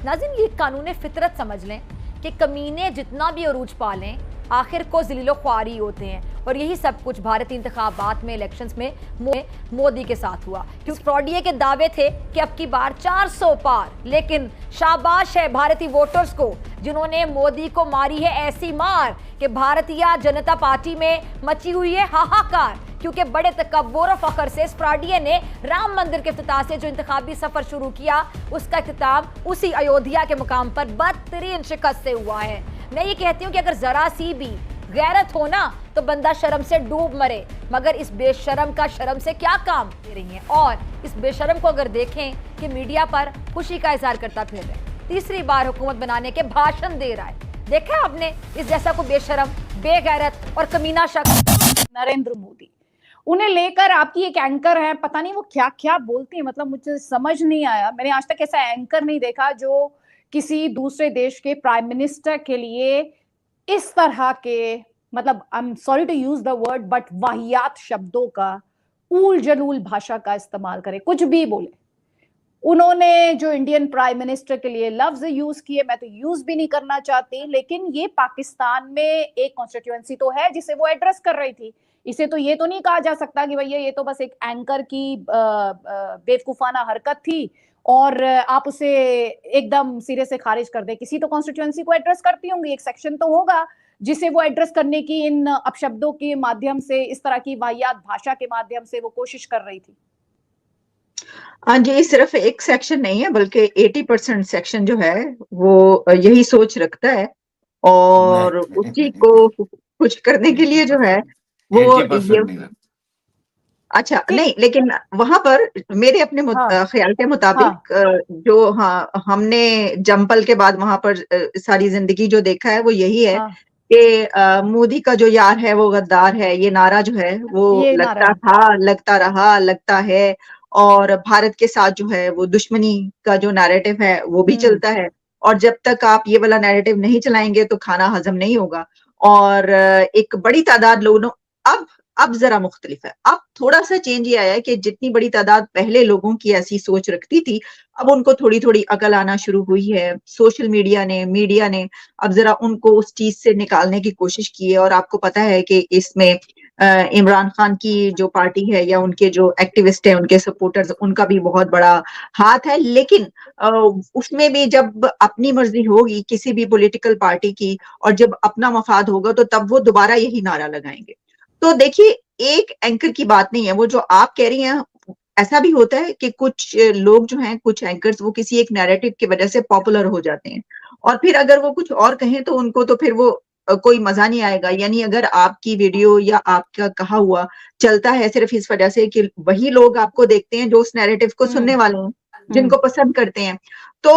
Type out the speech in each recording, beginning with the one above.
नाज़रीन, ये कानून फितरत समझ लें कि कमीने जितना भी अरूज पालें आखिर को ज़लीलो ख्वारी होते हैं। और यही सब कुछ भारतीय इंतखाबात में, इलेक्शंस में मोदी के साथ हुआ। क्योंकि फ्रॉडिये के दावे थे कि अब की बार 400 पार, लेकिन शाबाश है भारतीय वोटर्स को जिन्होंने मोदी को मारी है ऐसी मार कि भारतीय जनता पार्टी में मची हुई है हाहाकार। क्योंकि बड़े तकब्बुर और फख्र से फ्रॉडिये ने राम मंदिर के इफ्तिताह से जो इंतखाबी सफर शुरू किया, उसका इख्तिताम उसी अयोध्या के मुकाम पर बदतरीन शिकस्त से हुआ है। मैं ये कहती हूँ कि अगर जरा सी भी गैरत हो ना तो बंदा शर्म से डूब मरे, मगर इस बेशरम का शर्म से क्या काम दे रही हैं। और इस बेशरम को अगर देखें कि मीडिया पर खुशी का इजहार करता फिर रहा है, तीसरी बार हुकूमत बनाने के भाषण दे रहा है। देखा आपने इस जैसा को बेशरम, बेगैरत और कमीना शख्स? नरेंद्र मोदी, उन्हें लेकर आपकी एक एंकर है, पता नहीं वो क्या क्या बोलती है, मतलब मुझे समझ नहीं आया। मैंने आज तक ऐसा एंकर नहीं देखा जो किसी दूसरे देश के प्राइम मिनिस्टर के लिए इस तरह के, मतलब I am sorry to use the word but, वाहियात शब्दों का, ऊल जलूल भाषा का इस्तेमाल करे, कुछ भी बोले। उन्होंने जो इंडियन प्राइम मिनिस्टर के लिए लफ्ज यूज किए, मैं तो यूज भी नहीं करना चाहती, लेकिन ये पाकिस्तान में एक कॉन्स्टिट्यूएंसी तो है जिसे वो एड्रेस कर रही थी। इसे तो ये तो नहीं कहा जा सकता कि भैया ये तो बस एक एंकर की बेवकूफाना हरकत थी और आप उसे एकदम सिरे से खारिज कर दे। किसी तो कॉन्स्टिट्यूएंसी को एड्रेस करती होंगी, एक सेक्शन तो होगा जिसे वो एड्रेस करने की इन अपशब्दों के माध्यम से, इस तरह की वाहियात भाषा के माध्यम से वो कोशिश कर रही थी। हाँ जी, सिर्फ एक सेक्शन नहीं है बल्कि 80% सेक्शन जो है वो यही सोच रखता है और उसी को कुछ करने के लिए जो है वो ये, अच्छा नहीं, लेकिन वहां पर मेरे अपने ख्याल के मुताबिक जो हमने जम्पल के बाद वहां पर सारी जिंदगी जो देखा है वो यही है कि मोदी का जो यार है वो गद्दार है। ये नारा जो है वो लगता था, लगता रहा, लगता है, और भारत के साथ जो है वो दुश्मनी का जो नैरेटिव है वो भी चलता है। और जब तक आप ये वाला नैरेटिव नहीं चलाएंगे तो खाना हजम नहीं होगा। और एक बड़ी तादाद लोगों, अब जरा मुख्तलिफ है। अब थोड़ा सा चेंज ये आया है कि जितनी बड़ी तादाद पहले लोगों की ऐसी सोच रखती थी, अब उनको थोड़ी थोड़ी अकल आना शुरू हुई है। सोशल मीडिया ने अब जरा उनको उस चीज से निकालने की कोशिश की है। और आपको पता है कि इसमें इमरान खान की जो पार्टी है या उनके जो एक्टिविस्ट हैं, उनके सपोर्टर्स, उनका भी बहुत बड़ा हाथ है। लेकिन उसमें भी जब अपनी मर्जी होगी किसी भी पॉलिटिकल पार्टी की और जब अपना मफाद होगा तो तब वो दोबारा यही नारा लगाएंगे। तो देखिए, एक एंकर की बात नहीं है वो जो आप कह रही हैं। ऐसा भी होता है कि कुछ लोग जो हैं, कुछ एंकर्स, वो किसी एक नैरेटिव की वजह से पॉपुलर हो जाते हैं और फिर अगर वो कुछ और कहें तो उनको तो फिर वो कोई मजा नहीं आएगा। यानी अगर आपकी वीडियो या आपका कहा हुआ चलता है सिर्फ इस वजह से कि वही लोग आपको देखते हैं जो उस नैरेटिव को सुनने वाले हैं, जिनको पसंद करते हैं। तो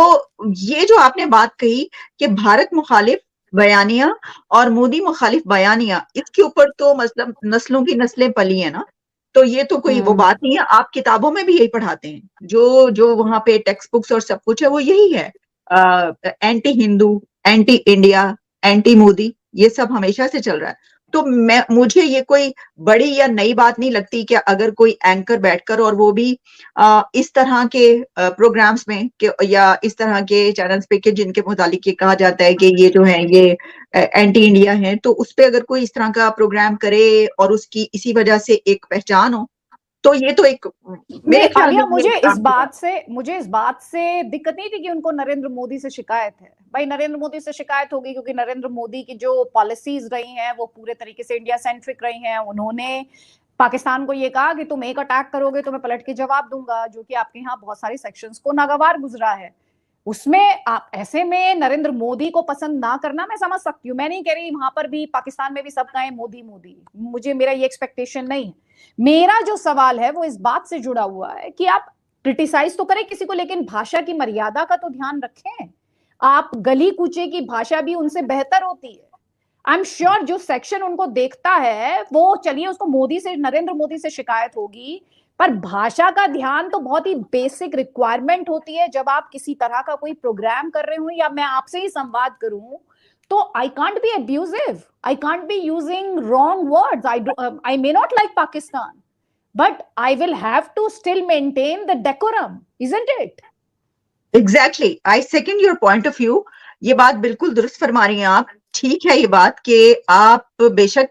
ये जो आपने बात कही कि भारत मुखालिफ बयानिया और मोदी मुखालिफ बयानिया, इसके ऊपर तो मतलब नस्लों की नस्लें पली है ना। तो ये तो कोई वो बात नहीं है। आप किताबों में भी यही पढ़ाते हैं, जो वहां पे टेक्स्ट बुक्स और सब कुछ है वो यही है। Anti Hindu, anti India, anti Modi, ये सब हमेशा से चल रहा है। तो मुझे ये कोई बड़ी या नई बात नहीं लगती कि अगर कोई एंकर बैठकर, और वो भी इस तरह के प्रोग्राम्स में या इस तरह के चैनल्स पे कि जिनके मुतालिक ये कहा जाता है कि ये जो है ये एंटी इंडिया है, तो उस पे अगर कोई इस तरह का प्रोग्राम करे और उसकी इसी वजह से एक पहचान हो, तो ये तो एक मेरे ख्याल में मुझे इस बात से दिक्कत नहीं थी कि उनको नरेंद्र मोदी से शिकायत है। भाई नरेंद्र मोदी से शिकायत होगी क्योंकि नरेंद्र मोदी की जो पॉलिसीज रही हैं वो पूरे तरीके से इंडिया सेंट्रिक रही हैं। उन्होंने पाकिस्तान को ये कहा कि तुम एक अटैक करोगे तो मैं पलट के जवाब दूंगा, जो कि आपके यहाँ बहुत सारी सेक्शंस को नागवार गुजरा है। उसमें आप ऐसे में नरेंद्र मोदी को पसंद ना करना मैं समझ सकती हूँ। मैं नहीं कह रही वहां पर भी, पाकिस्तान में भी सब कहें मोदी मोदी, मेरा ये एक्सपेक्टेशन नहीं है। मेरा जो सवाल है वो इस बात से जुड़ा हुआ है कि आप क्रिटिसाइज तो करें किसी को, लेकिन भाषा की मर्यादा का तो ध्यान रखें। आप गली कूचे की भाषा भी उनसे बेहतर होती है। आई एम श्योर जो सेक्शन उनको देखता है वो, चलिए उसको मोदी से, नरेंद्र मोदी से शिकायत होगी, पर भाषा का ध्यान तो बहुत ही बेसिक रिक्वायरमेंट होती है। जब आप किसी तरह का कोई प्रोग्राम कर रहे हो या मैं आपसे ही संवाद करूं, तो I can't be abusive. I can't be using wrong words. I may not like Pakistan, but I will have to still maintain the decorum, isn't it? Exactly, I second your point of view. ये बात बिल्कुल दुरुस्त फरमा रही हैं आप। ठीक है ये बात कि आप बेशक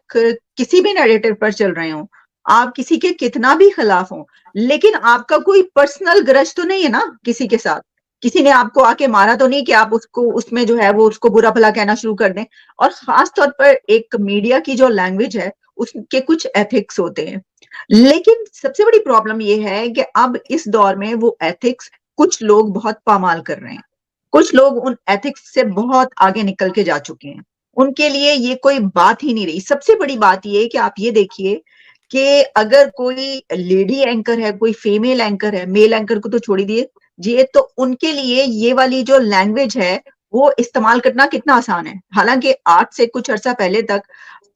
किसी भी नैरेटिव पर चल रहे हो, आप किसी के कितना भी खिलाफ हो, लेकिन आपका कोई पर्सनल ग्रज तो नहीं है ना किसी के साथ। किसी ने आपको आके मारा तो नहीं कि आप उसको उसमें जो है वो उसको बुरा भला कहना शुरू कर दें। और खास तौर पर एक मीडिया की जो लैंग्वेज है उसके कुछ एथिक्स होते हैं। लेकिन सबसे बड़ी प्रॉब्लम ये है कि अब इस दौर में वो एथिक्स कुछ लोग बहुत पामाल कर रहे हैं। कुछ लोग उन एथिक्स से बहुत आगे निकल के जा चुके हैं। उनके लिए ये कोई बात ही नहीं रही। सबसे बड़ी बात ये है कि आप ये देखिए कि अगर कोई लेडी एंकर है, कोई फीमेल एंकर है, मेल एंकर को तो छोड़ ही दीजिए, तो उनके लिए ये वाली जो लैंग्वेज है वो इस्तेमाल करना कितना आसान है। हालांकि आज से कुछ अर्सा पहले तक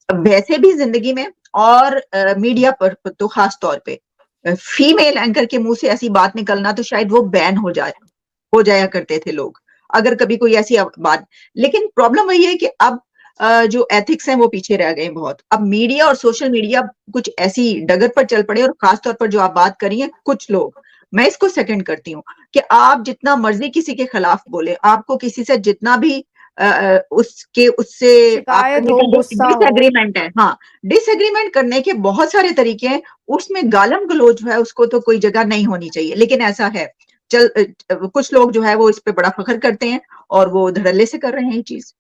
वैसे भी जिंदगी में और मीडिया पर तो खास तौर पे फीमेल एंकर के मुंह से ऐसी बात निकलना तो शायद वो बैन हो जाया करते थे लोग, अगर कभी कोई ऐसी बात। लेकिन प्रॉब्लम वही है कि अब जो एथिक्स हैं वो पीछे रह गए बहुत। अब मीडिया और सोशल मीडिया कुछ ऐसी डगर पर चल पड़े, और खासतौर पर जो आप बात करी है कुछ लोग, मैं इसको सेकंड करती हूँ कि आप जितना मर्जी किसी के खिलाफ बोले, आपको किसी से जितना भी उससे शिकायत हो, गुस्सा हो, डिसएग्रीमेंट है, हाँ, डिसएग्रीमेंट करने के बहुत सारे तरीके हैं। उसमें गालम गलोच जो है उसको तो कोई जगह नहीं होनी चाहिए, लेकिन ऐसा है। कुछ लोग जो है वो इस पे बड़ा फख्र करते हैं और वो धड़ल्ले से कर रहे हैं ये चीज।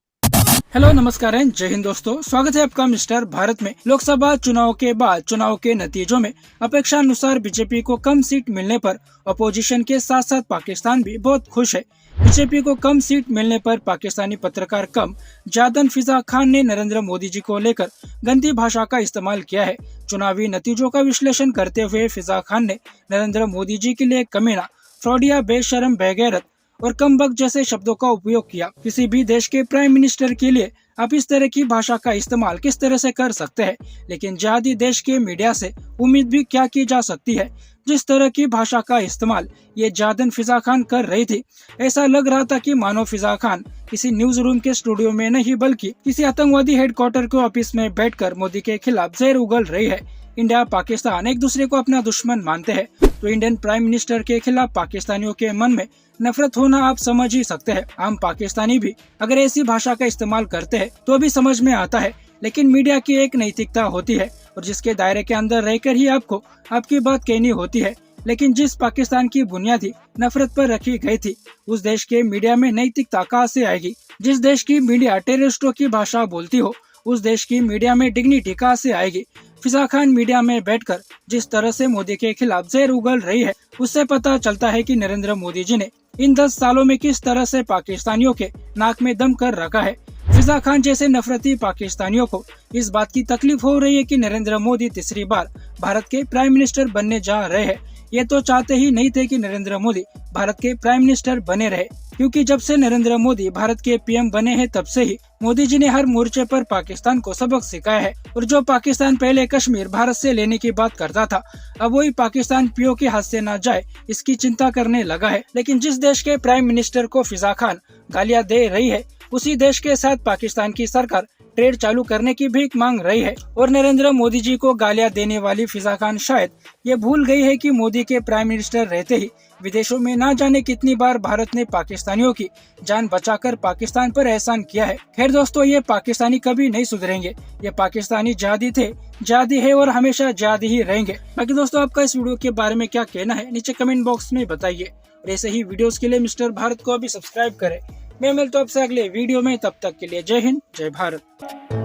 हेलो, नमस्कार एंड जय हिंद दोस्तों, स्वागत है आपका मिस्टर भारत में। लोकसभा चुनाव के बाद चुनाव के नतीजों में अपेक्षानुसार बीजेपी को कम सीट मिलने पर अपोजिशन के साथ साथ पाकिस्तान भी बहुत खुश है। बीजेपी को कम सीट मिलने पर पाकिस्तानी पत्रकार कम जादन फिजा खान ने नरेंद्र मोदी जी को लेकर गंदी भाषा का इस्तेमाल किया है। चुनावी नतीजों का विश्लेषण करते हुए फिजा खान ने नरेंद्र मोदी जी के लिए कमीना, फ्रॉडिया, बेशरम, बेगैरत और कम वक्त जैसे शब्दों का उपयोग किया। किसी भी देश के प्राइम मिनिस्टर के लिए आप इस तरह की भाषा का इस्तेमाल किस तरह से कर सकते हैं, लेकिन जिहादी देश के मीडिया से उम्मीद भी क्या की जा सकती है। जिस तरह की भाषा का इस्तेमाल ये जादन फिजा खान कर रही थी, ऐसा लग रहा था कि मानो फिजा खान किसी न्यूज रूम के स्टूडियो में नहीं बल्कि किसी आतंकवादी हेडक्वार्टर के ऑफिस में बैठकर मोदी के खिलाफ जहर उगल रही है। इंडिया पाकिस्तान एक दूसरे को अपना दुश्मन मानते हैं, तो इंडियन प्राइम मिनिस्टर के खिलाफ पाकिस्तानियों के मन में नफरत होना आप समझ ही सकते हैं। आम पाकिस्तानी भी अगर ऐसी भाषा का इस्तेमाल करते हैं तो भी समझ में आता है, लेकिन मीडिया की एक नैतिकता होती है और जिसके दायरे के अंदर रहकर ही आपको आपकी बात कहनी होती है। लेकिन जिस पाकिस्तान की बुनियादी नफरत पर रखी गई थी, उस देश के मीडिया में नैतिकता कहाँ से आएगी। जिस देश की मीडिया टेररिस्टों की भाषा बोलती हो, उस देश की मीडिया में डिग्निटी कहाँ से आएगी। फिजा खान मीडिया में बैठकर जिस तरह से मोदी के खिलाफ जहर उगल रही है, उससे पता चलता है कि नरेंद्र मोदी जी ने इन 10 सालों में किस तरह से पाकिस्तानियों के नाक में दम कर रखा है। फिजा खान जैसे नफरती पाकिस्तानियों को इस बात की तकलीफ हो रही है कि नरेंद्र मोदी तीसरी बार भारत के प्राइम मिनिस्टर बनने जा रहे हैं। ये तो चाहते ही नहीं थे कि नरेंद्र मोदी भारत के प्राइम मिनिस्टर बने रहे, क्योंकि जब से नरेंद्र मोदी भारत के पीएम बने हैं तब से ही मोदी जी ने हर मोर्चे पर पाकिस्तान को सबक सिखाया है। और जो पाकिस्तान पहले कश्मीर भारत से लेने की बात करता था, अब वही पाकिस्तान पीओ के हाथ से न जाए इसकी चिंता करने लगा है। लेकिन जिस देश के प्राइम मिनिस्टर को फिजा खान गालियां दे रही है, उसी देश के साथ पाकिस्तान की सरकार ट्रेड चालू करने की भीख मांग रही है। और नरेंद्र मोदी जी को गालियां देने वाली फिजा खान शायद ये भूल गई है कि मोदी के प्राइम मिनिस्टर रहते ही विदेशों में ना जाने कितनी बार भारत ने पाकिस्तानियों की जान बचाकर पाकिस्तान पर एहसान किया है। खैर दोस्तों, ये पाकिस्तानी कभी नहीं सुधरेंगे। ये पाकिस्तानी जिहादी थे, जिहादी है और हमेशा जिहादी ही रहेंगे। बाकी दोस्तों, आपका इस वीडियो के बारे में क्या कहना है, नीचे कमेंट बॉक्स में बताइए। और ऐसे ही वीडियोस के लिए मिस्टर भारत को अभी सब्सक्राइब करें। मैं मिलता हूं आपसे अगले वीडियो में, तब तक के लिए जय हिंद, जय भारत।